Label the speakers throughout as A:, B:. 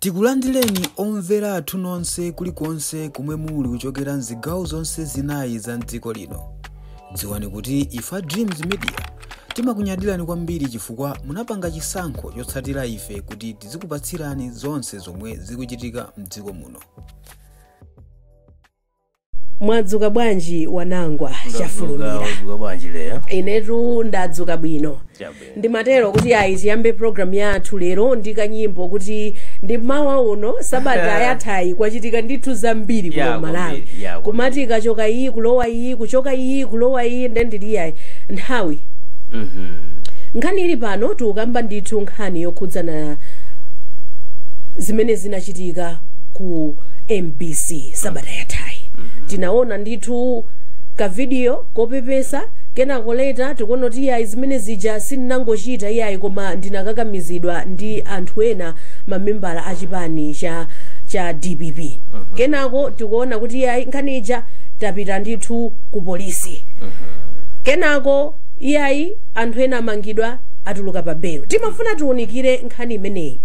A: Tikulandireni omvera athu nonse kulikonse kumwe muli kuchokera mzigawo zonse zinayi za mdziko lino. Dziwani kuti ifa Dreams Media timakunyadirani kwambiri chifukwa munapanga chisankho chotsatira ife kuti tizikupatsirani zonse zomwe zikuchitika mdziko muno.
B: Mwadzuka bwanji wanangwa chafulumira.
C: Mwadzuka bwanji leya.
B: Inetu ndadzuka bwino. Ndimatero kuti ayi tiyambe program yathu lero ndi kanyimbo kuti ndi mawa uno sabata yathayi kwachitika ndithu zambiri ku Malawi. Kumati kachoka iyi kulowa iyi kuchoka iyi kulowa iyi ndendili yayi nthawi. Nkhani ili pano tukamba ndithu nkhani yokhudzana zimene zinachitika ku MBC sabata yathayi. Tinaona ndithu ka video kopepesa kenako leta tikuona kuti yayi zimene zija sininangochita yayi koma ndinakakamizidwa ndi anthu ena mamembala a chipani cha DPP. Kenako tikuona kuti yayi nkhani ija tapita ndithu ku polisi. Kenako yayi anthu ena amangidwa atuluka pa belo. Timafuna tiunikire nkhani imeneyi.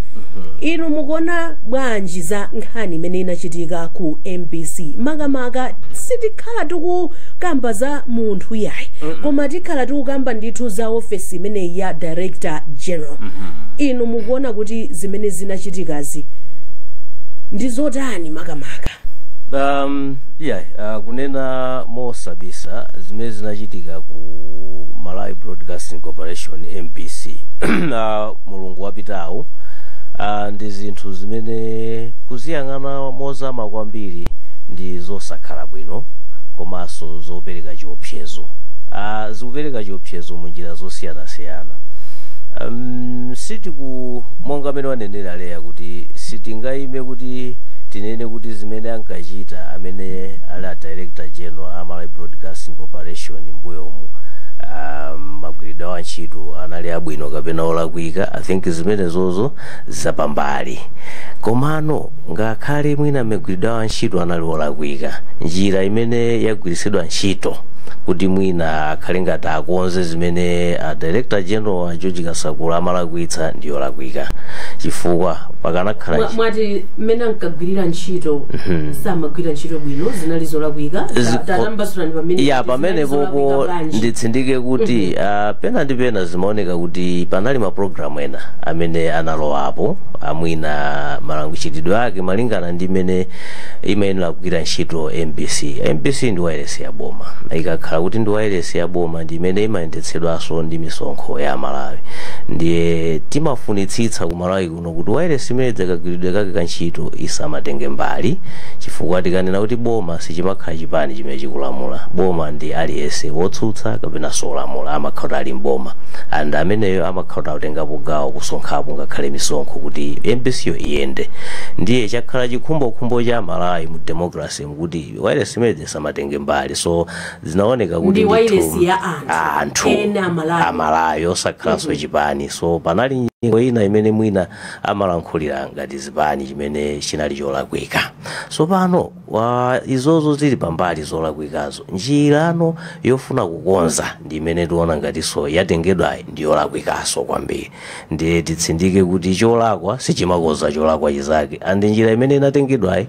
B: Inu mukuona bwanji za nkhani imene inachitika ku MBC? Makamaka sitikhala tikukamba za munthu yayi koma tikhala tikukamba ndithu za ofesi imeneyi ya Director General. Inu mukuona kuti zimene zinachitikazi ndi zotani makamaka?
C: Kunena mosabisa zimene zinachitika ku Malawi Broadcasting Corporation MBC mulungu wapitawo ndi zinthu zimene kuziyang'ana mozama kwambiri ndi zosakhala bwino komanso zopereka chiopsezo. Zikupereka chiopsezo munjira zosiyanasiyana. Monga amene wanenera leya kuti sitingayime kuti tinene kuti zimene ankachita amene ali a Director General a Malawi Broadcasting Corporation mbuyomu magwiridwe a ntchito anali abwino kapena olakwika. I think zimene zozo zapambali. Komano ngakhale mwina magwiridwe a ntchito anali olakwika, njira imene yagwiritsidwa ntchito kuti mwina akhale ngati akonze zimene a Director General a George Kasakula amalakwitsa ndi yolakwika. Chifukwa pakanakhala
B: mwati mmene ankagwirira ntchito samagwirira ntchito bwino zinali zolakwika. Tatambasulani pamene
C: pamene popo nditsindike kuti pena ndi pena zimaoneka kuti panali maprogramu ena amene analowapo amwina malanguchitidwe ake malingana ndi imene imayenera kugwira ntchito MBC. MBC ndi wireless ya boma. Ikakhala kuti ndi wireless ya boma ndi imene imayendetsedwanso ndi misonkho ya Malawi. Ndiye timafunitsitsa ku Malawi kuno kuti wireless imene dzakagwiridwe kake kantchito isamatenge mbali, chifukwa tikanena kuti boma sichimakhala chipani chimene chikulamula. Boma ndi aliyense wotsutsa kapena solamula amakhala ali mboma, and ameneyo amakhala kutengapo gawo kusonkhapo ngakhale misonkho kuti MBC yo iyende. Ndiye chakhala chikhumbokhumbo cha Malawi mu democracy kuti wireless imene isamatenge mbali. So zinaoneka kuti
B: ndi wireless ya
C: anthu Amalawi osakhalanso chipani. So panali nyengo ina imene mwina amalankhulira ngati zipani chimene chinali cholakwika. So pano izozo zili pambali zolakwikazo, njirano yofuna kukonza ndi imene tiona ngati so yatengedwa ndi yolakwikaso kwambiri. Ndiye titsindike kuti cholakwa sichimakonza cholakwa chizake, andi njira imene inatengedwayi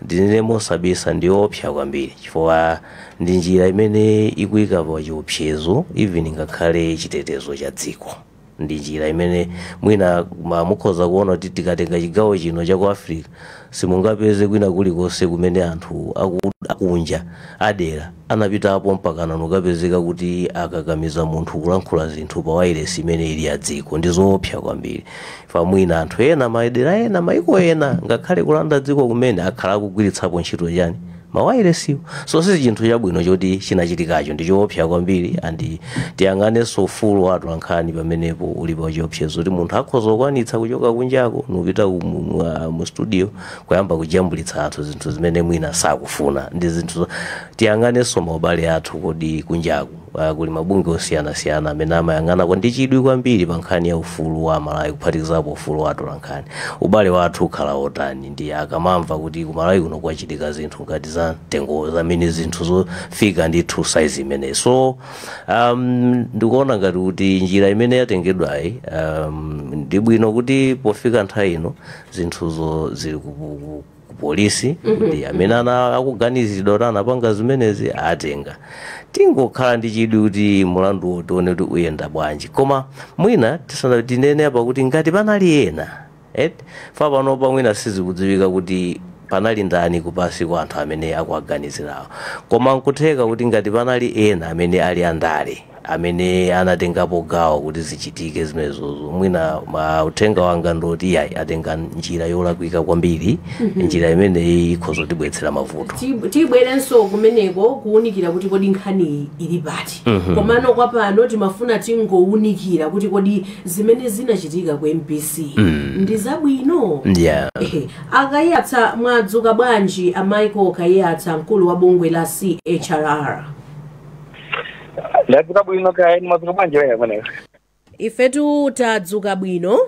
C: ndinene mosabisa ndi opsa kwambiri chifukwa ndi njira imene ikuyika pa chiopsezo even ngakhale chitetezo cha dziko. Ndi njira imene mwina mukhoza kuona kuti tikatenga chigawo chino cha ku Africa simungapeze kwina kulikonse kumene anthu akunja adera anapitapo mpaka nanokapezeka kuti akakamiza munthu kulankhula zinthu pa wireless imene ili ya dziko. Ndi zoopsa kwambiri. Fa mwina anthu ena maedera ena maiko ena ngakhale kulanda dziko kumene akhala akugwiritsapo ntchito chani mawireless. So si chinthu chabwino choti chinachitikacho ndi choopsa kwambiri, andi tiyang'ane sofulu watu ankhani pamenepo ulipo chiopsezo kuti munthu akhoza kukwanitsa kuchoka kunjako nupita mu studio kuyamba kujambulitsa anthu zinthu zimene mwina sakufuna. Ndi zinthu tiyang'ane so maubale athu kodi kunjaku kuli mabungwe osiyana-siyana amene amayang'ana ndi chidwi kwambiri pa nkhani ya ufulu wa Malawi kuphatikizapo ufulu wa atolankhani. Ubale wathu ukhala otani ndi akamamva kuti ku Malawi kuno kwachitika zinthu ngati za mtengo zamene zinthu zofika ndithu size imene. So ndikuona ngati kuti njira imene yatengedwayi ndi bwino kuti pofika nthawi ino zinthuzo zili ku polisi kuti amene akuganizidwa kuti anapanga zimenezi atenga. Tingokhala ndi chidwi kuti mulandu tione kuti uyenda bwanji, koma mwina tisananene apa kuti ngati panali ena fa panopa mwina sizikudziwika kuti panali ndani kupasi kwa anthu amene akuaganizirawo, koma nkutheka kuti ngati panali ena amene ali andale amene anatengapo gawo kuti zichitike zimenezozo, mwina uthenga wanga ndoti yayi atenga njira yolakwika kwambiri, njira imene ikhoza kutibweretsera mavuto.
B: Tibwerenso kumeneko kuwunikira kuti kodi nkhani ili pati, komano kwa pano timafuna tingowunikira kuti kodi zimene zinachitika ku MBC ndi zabwino. Akayatsa mwadzuka bwanji Michael Kayatsa, mkulu wa bungwe la CHRR?
D: Tadzuka bwino kaya ni madzuka bwanji wewe mwana.
B: Ifetu tadzuka bwino.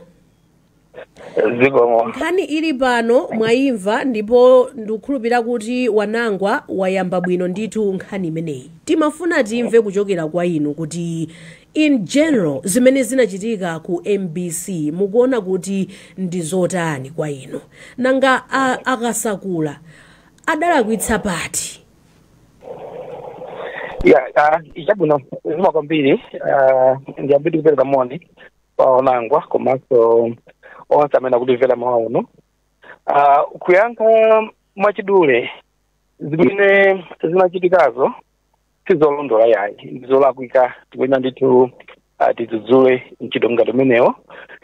D: Zikomo.
B: Nkhani ili pano mwaimva ndipo ndikukhulupirira kuti wanangwa wayamba bwino ndithu nkhani imeneyi. Timafuna timve kuchokera kwa inu kuti in general zimene zinachitika ku MBC mukuona kuti ndi zotani kwa inu. Nanga akasakula adalakwitsa pati?
D: Ichabuno zima kwambiri ndiyambiti kupereka moni waonangwa komanso onse amene akutimvera mawu. Kuyankha mwachidule zimene zinachitikazo sizolondola yayi, ndizolakwika. Tikuyenera ndithu tidzudzule mchitidwe ngati umenewo,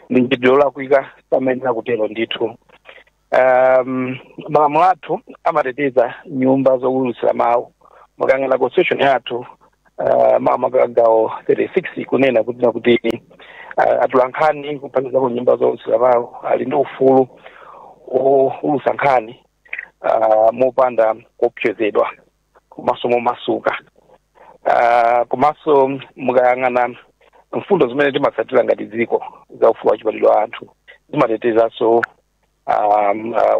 D: ndi mchitidwe olakwika pamene akutero ndithu. Malamulo athu amateteza nyumba zowulutsira mawu. Mukangana constitution yathu magawo 36 kunena kuti atolankhani kuphatikiza ku nyumba zowulutsira mawu ali ndi ufulu owulutsa nkhani mopanda kuopsezedwa komanso momasuka. Komanso mukayang'ana mfundo zimene timatsatira ngati dziko za ufulu wachipatidwe wa anthu zimatetezanso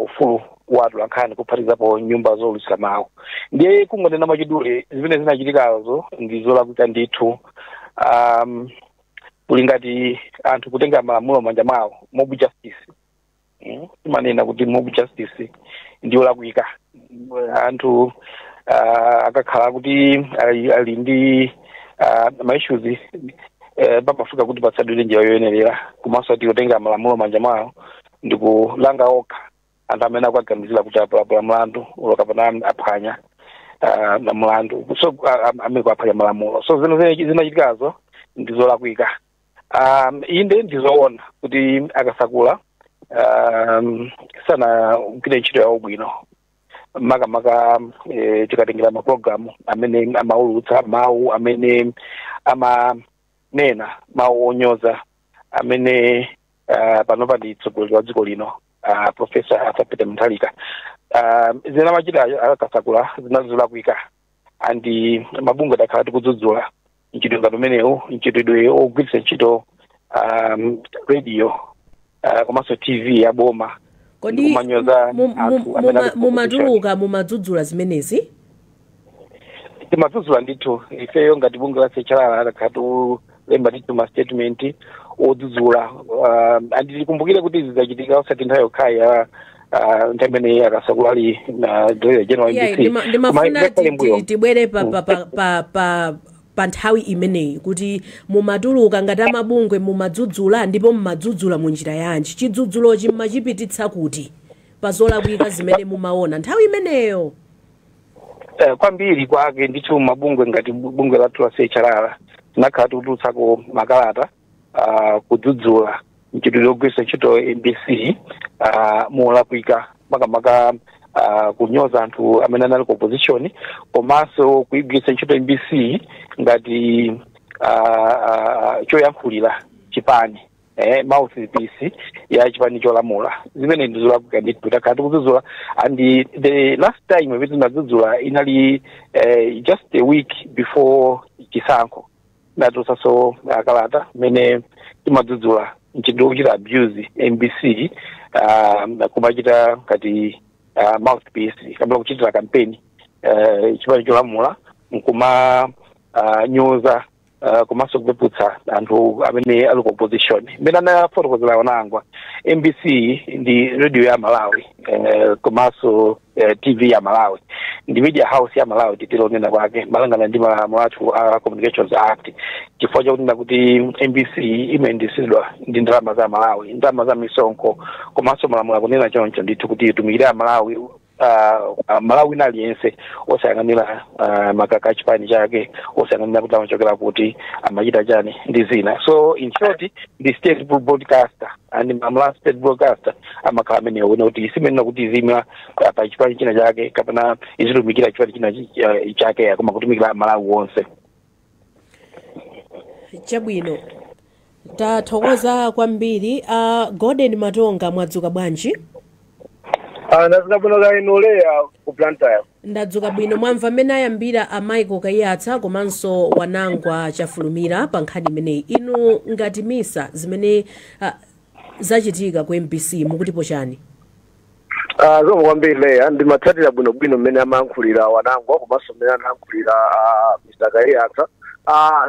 D: ufulu wa atolankhani kuphatikizapo nyumba zowulutsira mawu. Ndiye kungonena mwachidule zimene zinachitikazo ndi zolakwika ndithu. Kuli ngati anthu kutenga malamulo manja mwawo, mob justice. Timanena kuti mob justice ndi yolakwika. Anthu akakhala kuti ali ndi maissues pamafika kuti patsadwire njira yoyenerera, komanso ati kutenga malamulo manja mwawo ndi kulanga okha anthu amene akuaganizira kuti apulapula mlandu kapena aphwanya na mlandu, so amene aphwanya malamulo. So zinachitikazo ndi zolakwika. Inde ndizoona kuti akasakula sana ugwire ntchito yawo bwino, makamaka tikatengera mapulogalamu amene amawulutsa mawu, amene amanena mawu onyoza, amene panopa ndi mtsogoleri wa dziko lino Professor Arthur Peter Mutharika. Zina machita akasakula zinazolakwika, andi mabungwe adakhala tikudzudzula mchitidwe ngati umenewu, mchitidwe ogwiritsa ntchito radio komanso TV ya boma.
B: Kodi mumatuluka mumadzudzula zimenezi?
D: Timadzudzula ndithu ifeyo ngati bungwe la CHRR adakhala lemba ndithu ma statement odzudzula. Andikumbukire kuti zizachitika osati nthawi yokha nthawi imene akasakula ali na general MBC.
B: Ndimafuna tibwere pa nthawi imeneyi kuti mumatuluka ngati amabungwe mumadzudzula, ndipo mumadzudzula munjira yanji? Chidzudzulochi mmachipititsa kuti pa zolakwika zimene mumaona nthawi imeneyo?
D: Kwambiri kwake ndithu mabungwe ngati bungwe lathu la CHRR tinakhala tikutulutsako makalata kudzudzula mchitidwe ogwiritsa ntchito MBC molakwika, makamaka kunyoza anthu amene anali ku opposition, komanso kuigwiritsa ntchito MBC ngati choyankhulira chipani mouthpiece ya chipani cholamula zimene ndizolakwika ndithu takati kudzudzula and the last time imene tinadzudzula inali just a week before chisankho ndatosaso akalata mene timadzudzula nchidoko chita abuse MBC kumachita kati mouthpiece kabla kuchitira campaign chipani cholamula nkuma nyoza komanso kupeputsa anthu amene ali ku opposition mene anafotokozera wanangwa MBC ndi radio ya Malawi komanso TV ya Malawi ndi media house ya Malawi titilonena kwake malingana ndi malamulo athu a Communications Act chifukwa chakunena kuti MBC imayendetsedwa ndi ndalama za Malawi ndalama za misonkho komanso malamulo akunena choncho ndithu kuti itumikire Malawi Malawi naliyense osayang'anira makaka chipani chake osayang'anira kuti amachokera kuti amachita chani ndi zina. So in short the state broadcaster and mamla state broadcaster amakhala amene ona kuti isimenena kuti izima pa chipani china chake kapena izitumikira chipani china chake koma kutumikira Malawi wonse.
B: Chabwino tathokoza kwambiri. Gordon Matonga mwadzuka bwanji?
E: Ndadzuka bwino kaya inoleya ku Blantyre.
B: Ndadzuka bwino. Mwamva mmene ayambira a Michael Kayatsa komanso wanangwa chafulumira pa nkhani imeneyi. Inu ngati misa zimene zachitika ku MBC mukutipo chani?
E: Zomwe kwambiri leya ndimatsatira bwinobwino mmene amayankhulira wanangwa komanso mmene anayankhulira Mr. Kayatsa.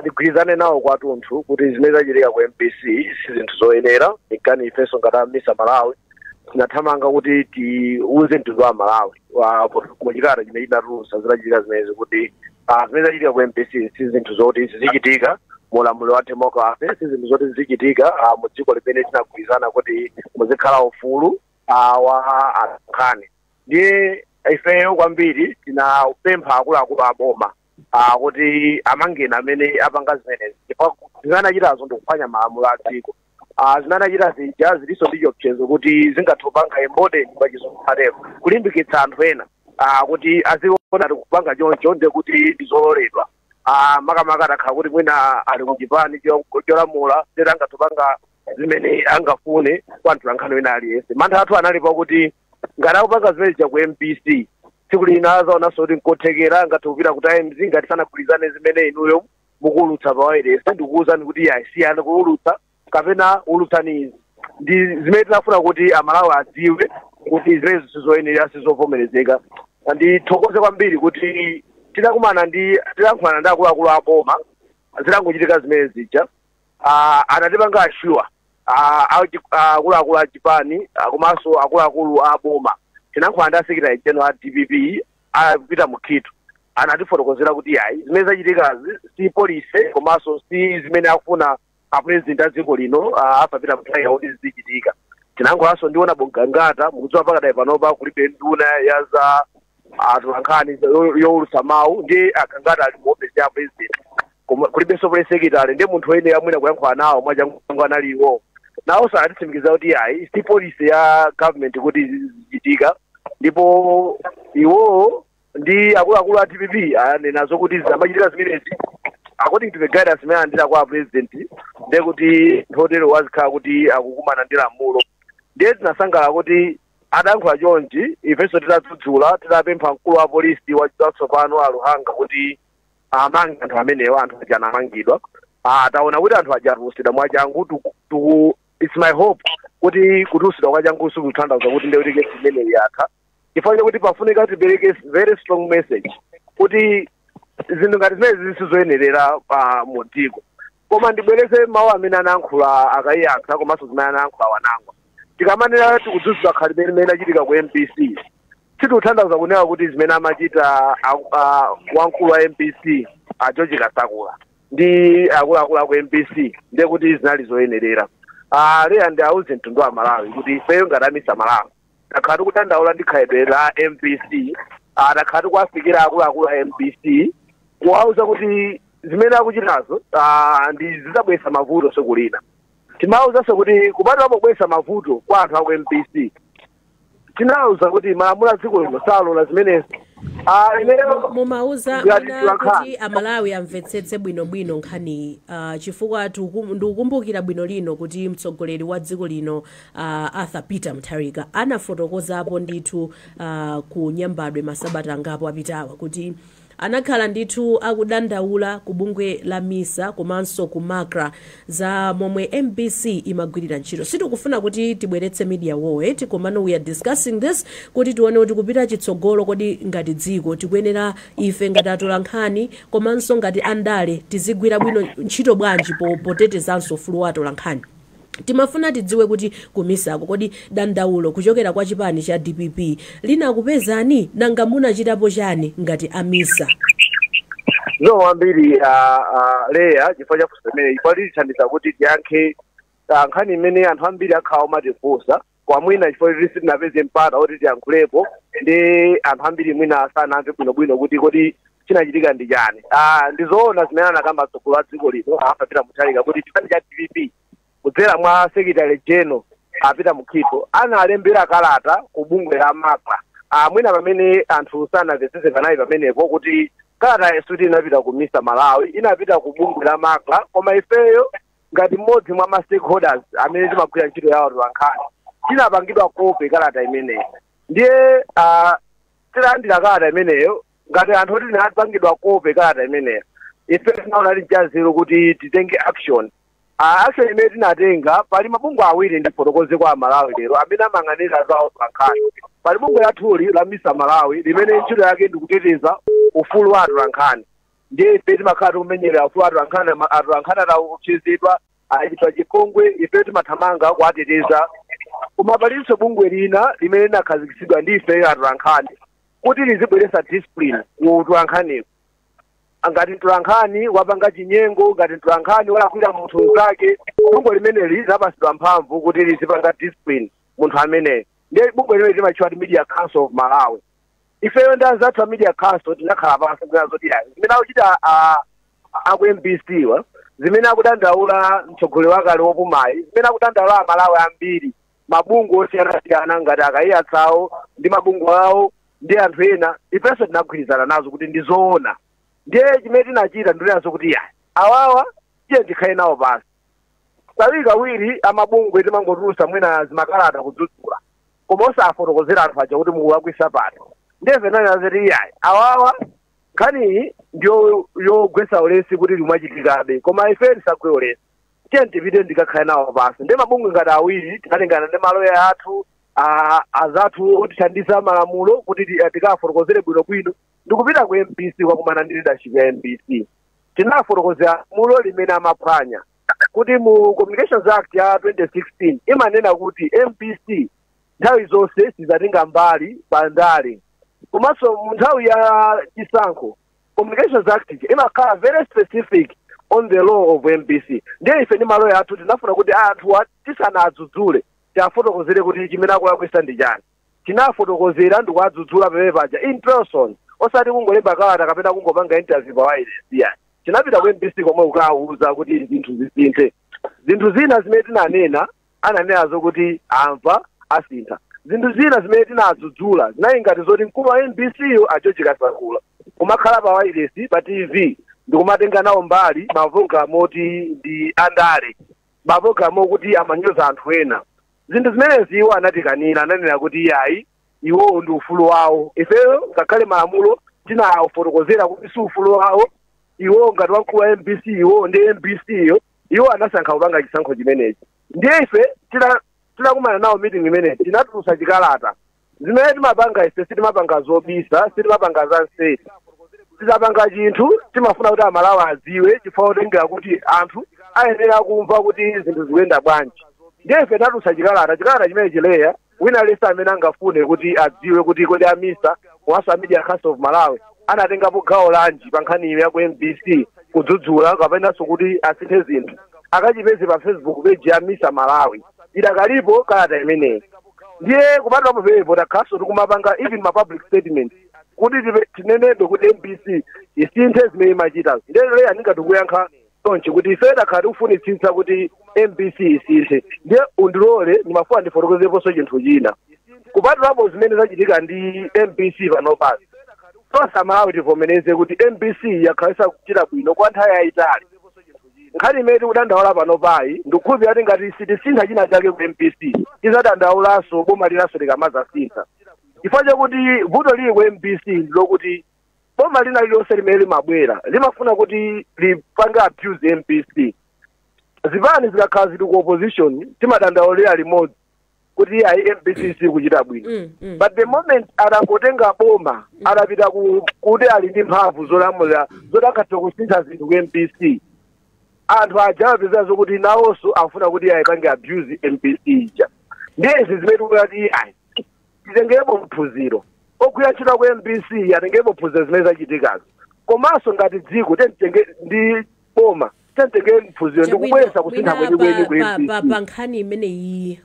E: Ndigwirizane nawo kwathunthu kuti zimene zachitika ku MBC si zinthu zoyenera ikani ifenso ngati misa Malawi tinathamanga kuti tiuze mtundu wa Malawi kuchitara chimene chinatulusa zinachitika zimenezi kuti zimene zachitika ku MBC si zinthu zoti zichitika mulamulo wa democracy si zinthu zoti zichitika mu dziko limene tinagwirizana kuti muzikhala ufulu wa ankhani. Ndiye ifeyo kwambiri tinapempha akuluakulu aboma kuti amangena amene apanga zimenezi chifukwa zinanachitazo ndikuphwanya malamulo a dziko. Zinanachita zija ziliso ndi chiopsezo kuti zingatopanga embodeni kwa chizungumatero kulimbikitsa anthu ena kuti aziona tikupanga choncho ndi kuti ndizololedwa. Makamaka atakhala kuti mwina ali ku chipani cholamula ndeti angatopanga zimene angafune kwa anthu ankhani wina aliyense. Mantha athu analipo kuti ngati akupanga zimene zija ku MBC tsiku lina azaonanso kuti nkothekera ngathiupita kuti IMZ ngati sanagwirizane zimene inuyo mukuulutsa pa wailesi ndikuwuzani kuti siyani kuulutsa kapena ulutsanizi ndi zimene tinafuna kuti Amalawi adziwe kuti zimene sizoyenera sizovomerezeka. Ndithokoze kwambiri kuti tilankhulana ndi akuluakulu aboma zitangochitika zimene zija anatipanga ashuwa akuluakulu a chipani komanso akuluakulu aboma tinankhulana ndi asekretary general a DPP apita mukhitu anatifotokozera kuti zimene zachitikazi si polisi komanso si zimene akufuna apresident a dziko lino apapita mthawi kuti zichitika. Tinankhulaso ndiona bongangata mukudziwa pakadai panopa kulibe nduna ya za atolankhani youlutsa mawu ndi akangata ali mu office ya president kulibenso press secretary ndi munthu ene amwina kuyankhula nawo mwachangu analiwo nawo sanatitsimikiza kuti si polisi ya government kuti zichitika ndipo iwo ndi akuluakulu a DPP anenazo kuti zamachitika zimenezi according to the guidance imene andira kwa president ndekuti hotelo wazikhala kuti akukumana ndi lamulo. Ndiye tinasangala kuti adayankhula chonchi ifenso titatsudzula tidapempha mkulu wa polisi watsopano a Luhanga kuti amange anthu amenewa anthu aja anamangidwa. Taona kuti anthu aja atusidwa mwachangu it's my hope kuti kutusidwa kwachangu sikuthandauza kuti ndekuti kesi imeneyi yatha chifukwa chakuti pafunika tipereke very strong message kuti zinthu ngati zimene zisizoyenerera mu dziko. Koma ndibwereze mawu amene anayankhula Kayatsa komanso zimene anayankhula wanangwa tikamanena tikudzudzula khalidwe limene achitika ku MBC sitikutanthauza kunena kuti zimene amachita wamkulu wa MBC George Kasakula ndi akuluakulu aku MBC ndiye kuti zinali zoyenerera. Leya ndi auze mtundu wa Malawi kuti ifeyo ngati amisa Malawi takhala tikudandaula ndi khalidwe la MBC takhala tikuwafikira akuluakulu a MBC kuwauza kuti zimene akuchitazo ndi zizabweretsa mavuto tsiku lina. Timawuzanso kuti kupatula pobweretsa mavuto kwa anthu aku MBC tinawuza kuti malamulo a dziko lino salola zimenezi
B: mumauza muna kuti amalawi amvetsetse bwinobwino nkhani chifukwa ndikukumbukira bwino lino kuti mtsogoleri wa dziko lino Arthur Peter Mutharika anafotokozapo ndithu ku Nyambadwe masabata angapo apitawa kuti anakhala ndithu akudandaula ku bungwe la MISA komanso ku MACRA za momwe MBC imagwirira ntchito. Sitikufuna kuti tibweretse media wowet komano we are discussing this kuti tione kuti kupita chitsogolo kodi ngati dziko tikuyenera ife ngati atolankhani komanso ngati andale tizigwira bwino ntchito bwanji potetezanso ufulu wa atolankhani. Timafuna tidziwe kuti kumisako kodi dandaulo kuchokera kwa chipani cha DPP linakupezani nanga munachitapo chani ngati amisa.
E: Wambiri leya chifukwa cha kusemene ifali chandiza kuti tiyankhe nkhani imene anthu ambiri akhawa matifunsa kwamwina chifukwa kuti tinapeze mpata oti tiyankhulepo ndi anthu ambiri mwina asanamve bwinobwino kuti kodi chinachitika ndi chani. Ndizoona zimene anakamba mtsogoleri wa dziko lino Arthur Peter Mutharika kuti chipani cha DPP kudzera mwa Secretary General Peter Mukhito analembera kalata ku bungwe la MACRA mwina pamene anthu sanamvetsetse panayi pamenepo kuti kalata yesuti inapita ku MISA Malawi inapita ku bungwe la MACRA koma ifeyo ngati mmodzi mwa ma stakeholders amene timagwira ntchito yawo atolankhani tinapangidwa kope kalata imeneyo ndiye tilandira kalata imeneyo ngati anthu oti tinapangidwa kope kalata imeneyo ife tinaonali mchaziro kuti titenge action. Action imene tinatenga pali mabungwe awiri ndi fotokoze kwa Malawi lero amene amang'anira za atolankhani. Pali bungwe lathuli la MISA Malawi limene ntchito yake ndi kuteteza ufulu wa atolankhani. Ndiye ife timakhala tikumenyerera ufulu wa atolankhani atauchizidwa achitwa chipongwe ife timathamanga kuwateteza. Koma palinso bungwe lina limene linakhazikitsidwa ndi ife atolankhani kuti lizibweretsa discipline ku utolankhaniwo. Ngati mtolankhani wapanga chinyengo ngati mtolankhani walakwira munthu mzake bungwe limeneli linapasidwa mphamvu kuti lizipanga discipline munthu ameneyo. Ndiye bungwe limene limatchedwa Media Council of Malawi. Ifeyo ndi anzathu a Media Council tinakhala pansi zoti zimene akuchita aku MBC wa zimene akudandaula mtsogoleri wakale wopumayi zimene akudandaula Malawi ambiri mabungwe osiyanasiyana ngati akayiyatsawo ndi mabungwe awo ndi anthu ena ifenso tinagwirizana nazo kuti ndizoona. Ndiye chimene tinachita ndinazo kuti awawa tiye tikhale nawo pansi. Kawiri amabungwe timangotulusa mwina zimakalata kudzudzula koma osafotokozera anthu aja kuti mukuwakwisa pano. Ndiye venanazeti awawa nkhani ndiyo yogwetsa ulesi kuti limwachitikabe koma ife tisagwe ulesi tiye tipite ndikakhale nawo pansi. Ndiye mabungwe ngati awiri tinatengana ndi maloya athu azathu otithandiza malamulo kuti tikafotokozere bwinobwino ndikupita ku MBC kwakumana ndi leadership ya MBC. Tinafotokozera mulo limene amaphwanya kuti mu Communications Act ya 2016 imanena kuti MBC nthawi zonse sizatenga mbali bandale. Komanso mu nthawi ya chisankho Communications Act imakhala very specific on the law of MBC. Ndiye ife ndi maloya athu tinafuna kuti anthu tisanadzudzule tiafotokozere kuti chimene akulakwisa ndi chani. Tinafotokozera ndikuwadzudzula pamene paja in person osati kungolemba kalata kapena kungopanga interview pa wireless. Tinapita ku MBC komwe ukawuza kuti zinthu zisinthe. Zinthu zina zimene tinanena ananenazo kuti amva asintha. Zinthu zina zimene tinadzudzula zinayi ngati zoti mkulu wa MBC yo achocheka sakula kumakhala pa wireless pa TV ndikumatenga nawo mbali mavogamo oti ndi andale mavogamo kuti amanyoza anthu ena. Zinthu zimenezi iwo anatikanira ananena kuti iwo ndi ufulu wawo. Ifeyo ngakhale malamulo tinafotokozera kuti si ufulu wawo iwo ngati wamkulu wa MBC iwo ndi MBC iwo anasankha kupanga chisankho chimenechi. Ndiye ife tinakumana nawo meeting imeneyi tinatulusa chikalata zimene timapanga ife sitimapanga zobisa sitimapanga za nseri. Tizapanga chinthu timafuna kuti Amalawi adziwe chifukwa kutengera kuti anthu ayenera kumva kuti zinthu zikuyenda bwanji. Ndiye ife tinatulusa chikalata chimene chileya wina lesi amene angafune kuti adziwe kuti kodi amisa komanso Media Council of Malawi anatengapo gawo lanji pa nkhani ya ku MBC kudzudzula kapenanso kuti asinthe zinthu akachipeze pa Facebook page ya MISA Malawi idakalipo kalata imeneyi. Ndiye kupatula pamenepo takhaso tikumapanga even ma public statement kuti tinenebe kuti MBC isinthe zimene imachita. Ndiye leya ndingatukuyankha tonchi kuti ife takhala tikufunitsitsa kuti MBC isinthe. Ndiye undilole ndimafuna ndifotokozeponso chinthu china kupatulapo zimene zachitika ndi MBC pano pasi. tosamalawi tivomereze kuti MBC yakhalisa kuchita bwino kwa nthawi yayitali. Nkhani imene tikudandaula pano payi ndikukhulupirira kuti ngati sitisintha china chake ku MBC tidzadandaulanso boma linaso likamadzasintha. Chifukwa chakuti vuto lili ku MBC ndilokuti boma lina lililonse limene limabwera limafuna kuti lipange abuse MBC. Zipani zikakhala zili ku opposition timadandaulira limodzi kuti ayi MBC sikuchita bwino. But the moment atangotenga boma adapita kuti ali ndi mphamvu zolamulira zodakhatha kusintha zinthu ku MBC, anthu aja apeza zokuti nawonso afuna kuti ayipange abuse MBC ija. Ndiye izi zimene tikati ayi titengepo mphunziro ogwira ntchito ku MBC atengepo phunziro zimene zachitikazo. Komanso ngati dziko tentenge ndi boma tentenge mphunziro ndikubweretsa kusintha kwenikweni ku MBC.
B: Pa nkhani imeneyi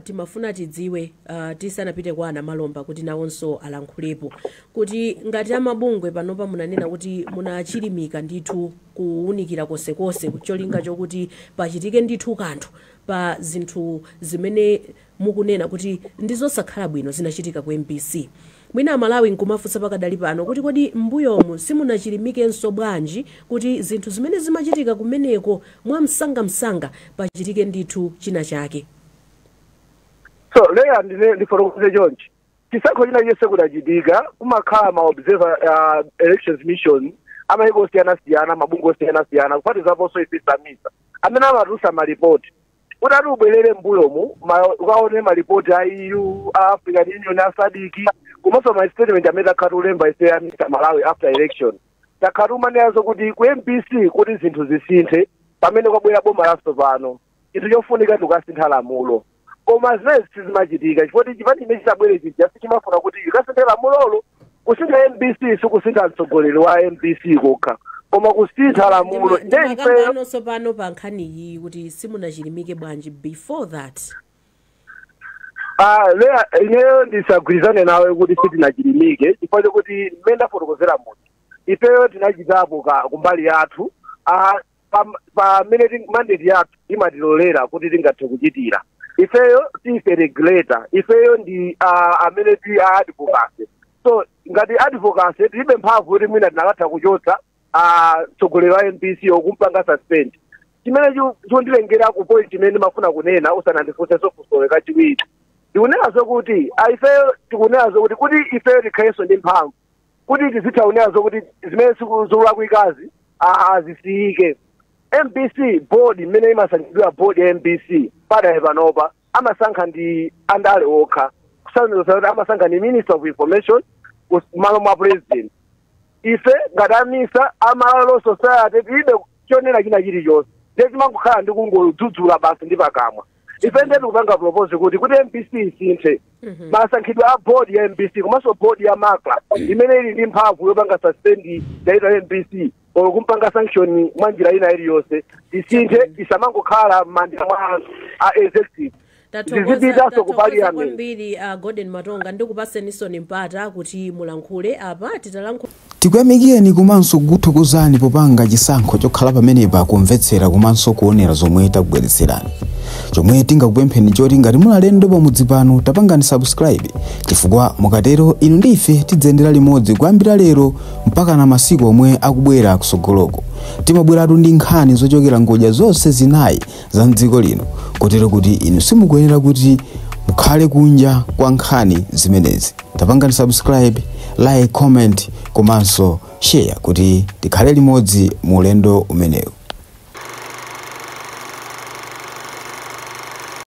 B: timafuna tidziwe tisanapite kwa Anamalomba kuti nawonso alankhulepo kuti ngati amabungwe panopa munanena kuti munachilimika ndithu kuwunikira konsekonse cholinga chokuti pachitike ndithu kanthu pa zinthu zimene mukunena kuti ndizosakhala bwino zinachitika ku MBC. Mwina Amalawi nkumafunsa pakadali pano kuti kodi mbuyomu simunachilimikenso bwanji kuti zinthu zimene zimachitika kumeneko mwamsanga pachitike ndithu china chake.
E: So leya ndifotokoze chonchi chisankho china chonse kudachitika kumakhala ma observer elections mission amayiko osiyanasiyana mabungwe osiyanasiyana kuphatizaponso ifisamisa amene amatulutsa malipoti. Utati ubwerere mbuyomu ukaone malipoti a EU, a African Union, a SADC komanso ma statement amene takhala ulemba iseyanisa Malawi after election. Takhala umanenazo kuti ku MBC kuti zinthu zisinthe pamene kwabwera boma latsopano chinthu chofunika tikasintha lamulo. Koma zimene sizimachitika chifukwa chipani chimene chabwere chija sichimafuna kuti ikasinthe lamulolo. Kusintha MBC sikusintha mtsogoleri wa MBC kokha koma kusintha lamulo.
B: Ndikakambano pano pa nkhaniyi kuti simunachilimike bwanji before that.
E: Leya ineyo ndisagwirizane nawe kuti sitinachilimike chifukwa chokuti mmene ndafotokozera muti ifeyo tinachitapo kumbali yathu pamene mandate yathu imatilolera kuti tingathe kuchitira. Ifeyo tife regulator, ifeyo ndi amene ti advocacy. So ngati advocacy tilibe mphamvu kuti mwina tinakatha kuchotsa mtsogoleri wa MBC okumpanga suspend. Chimene chondilengera ku point imene ndimafuna kunena usanandifunsenso funso kachiwiri. Ndikunenazo kuti ifeyo tikunenazo kuti ifeyo tikhalenso ndi mphamvu kuti tizithaonenazo kuti zimene zikulakwikazi zisiyike. MBC board imene imasankhidwa board ya MBC pada panopa amasankha ndi andale okha kusanzira kuti amasankha ndi Minister of Information malo mwa president. Ife ngati amisa Amalawi society tilibe chonena china chilichonse ndiye timangokhala ndi kungodzudzula basi ndi pakamwa. Ife ndiye tikupanga propose kuti MBC isinthe masankhidwe a board ya MBC komanso board ya makla imene ili ndi mphamvu yopanga suspend data ya MBC kumpanga sanction mwa njira ina iliyonse isinthe isamangokhala m'manja mwa executive.
B: Tathokoza kwambiri Gordon Matonga ndikupaseniso mpata kuti mulankhule apa titalankhula.
A: Tikuyamikeni komanso kukuthokozani popanga chisankho chokhala pamenepa kumvetsera komanso kuonera zomwe takubweretserani. Chomwe tingakupempheni choti ngati munalendo pamudzi pano tapangani subscribe chifukwa mukatero inu ndife tidzendera limodzi kuyambira lero mpaka na masiku omwe akubwera kusogoloko. Timabweratu ndi nkhani zochokera ngodya zonse zinayi za mdziko lino kotero kuti inu simukuyenera kuti mukhale kunja kwa nkhani zimenezi. Tapangani subscribe, like, comment komanso share kuti tikhale limodzi mu ulendo umenewu.